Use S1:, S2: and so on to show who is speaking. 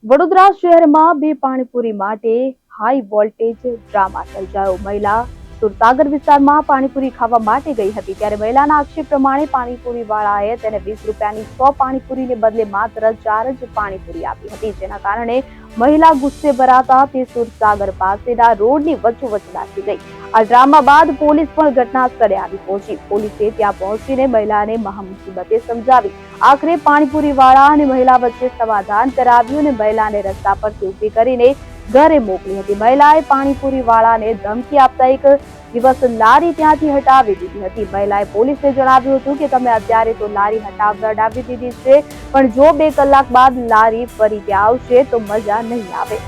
S1: વડોદરા શહેરમાં બે પાણીપુરી માટે હાઈ વોલ્ટેજ ડ્રામા સર્જાયો. મહિલા સુરસાગર વિસ્તારમાં પાણીપુરી ખાવા માટે ગઈ હતી ત્યારે મહિલાના આક્ષેપ પ્રમાણે પાણીપુરી વાળાએ તેને 20 રૂપિયાની 100 પાણીપુરીને બદલે માત્ર 4 જ પાણીપુરી આપી હતી, જેના કારણે મહિલા ગુસ્સે ભરાતા તે સુરસાગર પાસેના રોડની વચ્ચોવચ્ચ નાસી ગઈ. આ ડ્રામા બાદ પોલીસ પણ ઘટના સ્થળે આવી પહોંચી. પોલીસે ત્યાં પહોંચીને મહિલાને મહામુસીબતે સમજાવી. આખરે પાણીપુરી વાળા અને મહિલા વચ્ચે સમાધાન કરાવ્યું અને મહિલાને રસ્તા પરથી ઊભી કરીને ઘરે મોકલી હતી. મહિલાએ પાણીપુરી વાળાને ધમકી આપતા એક દિવસ લારી ત્યાંથી હટાવી દીધી હતી. મહિલાએ પોલીસને જણાવ્યું હતું કે તમે અત્યારે તો લારી હટાવી દીધી છે, પણ જો 2 કલાક બાદ લારી ફરી ત્યાં આવશે તો મજા નહીં આવે.